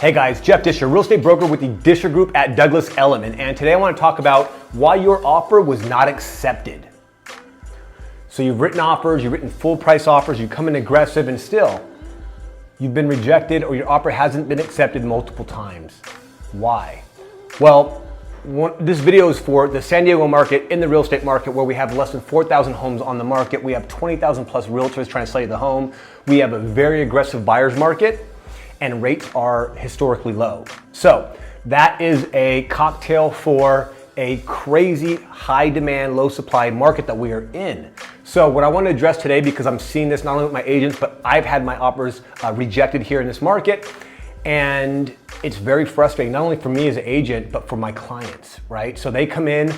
Hey guys, Jeff Disher, real estate broker with the Disher Group at Douglas Elliman, and today I want to talk about why your offer was not accepted. So you've written offers, you've written full price offers, you come in aggressive, and still you've been rejected or your offer hasn't been accepted multiple times. Why? Well, this video is for the San Diego market, in the real estate market, where we have less than 4,000 homes on the market. We have 20,000 plus realtors trying to sell you the home. We have a very aggressive buyer's market, and rates are historically low. So that is a cocktail for a crazy high demand, low supply market that we are in. So what I want to address today, because I'm seeing this not only with my agents, but I've had my offers rejected here in this market, and it's very frustrating, not only for me as an agent, but for my clients, right? So they come in,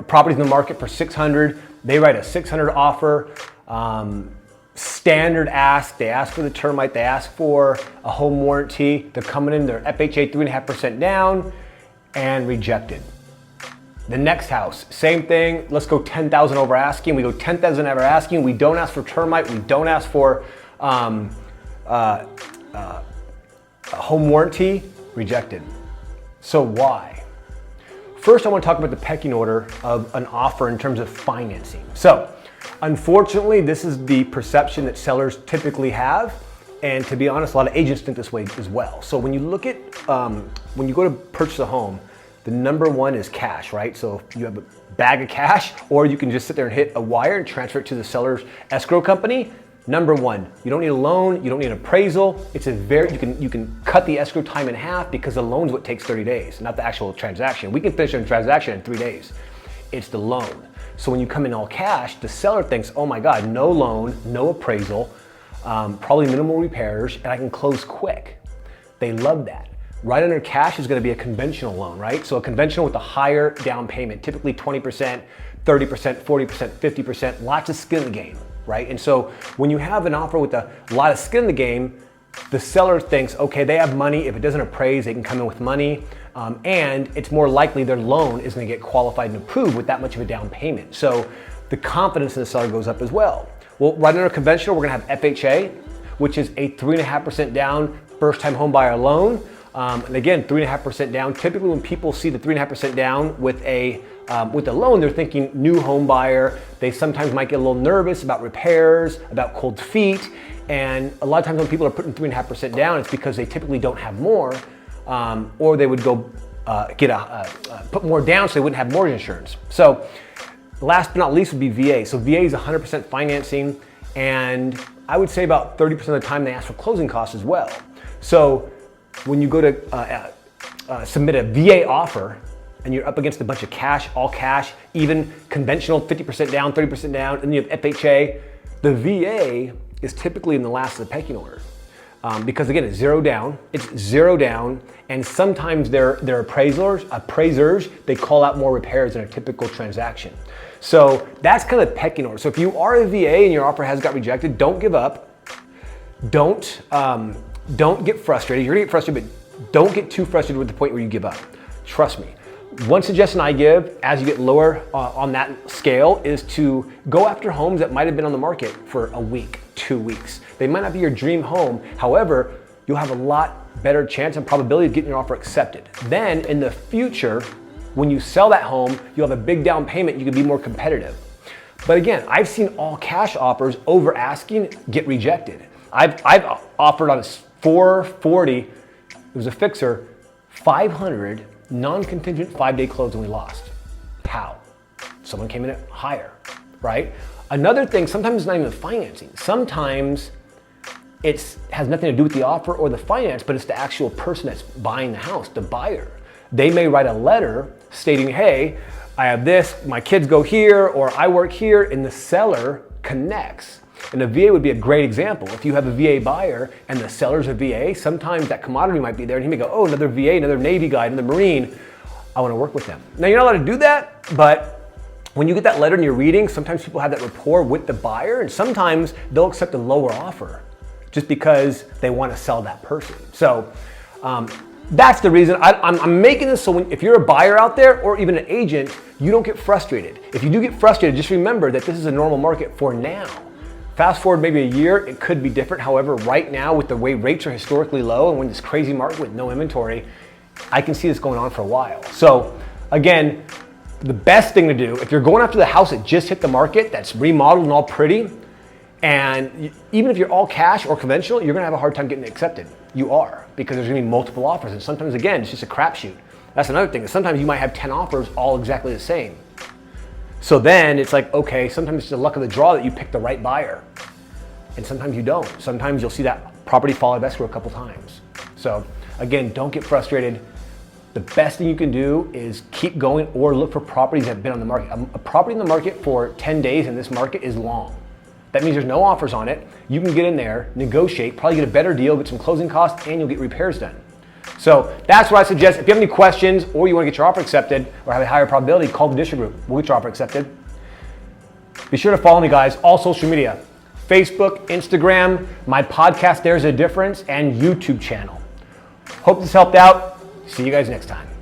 properties in the market for 600, they write a 600 offer, standard ask, they ask for the termite, they ask for a home warranty, they're coming in, they're FHA 3.5% down, and rejected. The next house, same thing, let's go 10,000 over asking, we go 10,000 over asking, we don't ask for termite, we don't ask for a home warranty, rejected. So why? First, I want to talk about the pecking order of an offer in terms of financing. So, unfortunately, this is the perception that sellers typically have, and to be honest, a lot of agents think this way as well. So when you look at, when you go to purchase a home, the number one is cash, right? So if you have a bag of cash, or you can just sit there and hit a wire and transfer it to the seller's escrow company. Number one, you don't need a loan, you don't need an appraisal. It's you can cut the escrow time in half, because the loan's what takes 30 days, not the actual transaction. We can finish a transaction in 3 days. It's the loan. So when you come in all cash, the seller thinks, oh my God, no loan, no appraisal, probably minimal repairs, and I can close quick. They love that. Right under cash is gonna be a conventional loan, right? So a conventional with a higher down payment, typically 20%, 30%, 40%, 50%, lots of skin in the game, right? And so when you have an offer with a lot of skin in the game, the seller thinks, okay, they have money. If it doesn't appraise, they can come in with money. And it's more likely their loan is gonna get qualified and approved with that much of a down payment. So the confidence in the seller goes up as well. Well, right under conventional, we're gonna have FHA, which is a 3.5% down first time home buyer loan. And again, 3.5% down. Typically when people see the 3.5% down with a loan, they're thinking new home buyer. They sometimes might get a little nervous about repairs, about cold feet. And a lot of times when people are putting 3.5% down, it's because they typically don't have more, or they would go put more down so they wouldn't have mortgage insurance. So last but not least would be VA. So VA is 100% financing, and I would say about 30% of the time they ask for closing costs as well. So when you go to submit a VA offer, and you're up against a bunch of cash, all cash, even conventional, 50% down, 30% down, and you have FHA, the VA is typically in the last of the pecking order. Because again, it's zero down, and sometimes their appraisers, they call out more repairs than a typical transaction. So that's kind of pecking order. So if you are a VA and your offer has got rejected, don't give up. Don't get frustrated. You're gonna get frustrated, but don't get too frustrated with the point where you give up. Trust me. One suggestion I give as you get lower on that scale is to go after homes that might have been on the market for a week, 2 weeks. They might not be your dream home. However, you'll have a lot better chance and probability of getting your offer accepted. Then in the future, when you sell that home, you'll have a big down payment. You can be more competitive. But again, I've seen all cash offers over asking get rejected. I've offered on a 440, it was a fixer, 500, non-contingent 5-day close, and we lost. How? Someone came in at higher, right? Another thing, sometimes it's not even financing. Sometimes it has nothing to do with the offer or the finance, but it's the actual person that's buying the house, the buyer. They may write a letter stating, hey, I have this, my kids go here, or I work here, and the seller connects. And a VA would be a great example. If you have a VA buyer and the seller's a VA, sometimes that commodity might be there, and he may go, oh, another VA, another Navy guy, another Marine, I wanna work with them. Now, you're not allowed to do that, but when you get that letter and you're reading, sometimes people have that rapport with the buyer, and sometimes they'll accept a lower offer just because they wanna sell that person. So that's the reason I'm making this so if you're a buyer out there or even an agent, you don't get frustrated. If you do get frustrated, just remember that this is a normal market for now. Fast forward maybe a year, it could be different. However, right now with the way rates are historically low and when this crazy market with no inventory, I can see this going on for a while. So again, the best thing to do, if you're going after the house that just hit the market, that's remodeled and all pretty, and even if you're all cash or conventional, you're gonna have a hard time getting it accepted. You are, because there's gonna be multiple offers. And sometimes, again, it's just a crapshoot. That's another thing. Sometimes you might have 10 offers all exactly the same. So then it's like, okay, sometimes it's the luck of the draw that you pick the right buyer. And sometimes you don't. Sometimes you'll see that property fall out of escrow a couple times. So again, don't get frustrated. The best thing you can do is keep going or look for properties that have been on the market. A property in the market for 10 days in this market is long. That means there's no offers on it. You can get in there, negotiate, probably get a better deal, get some closing costs, and you'll get repairs done. So that's what I suggest. If you have any questions or you want to get your offer accepted or have a higher probability, call the district group. We'll get your offer accepted. Be sure to follow me, guys, all social media. Facebook, Instagram, my podcast, There's a Difference, and YouTube channel. Hope this helped out. See you guys next time.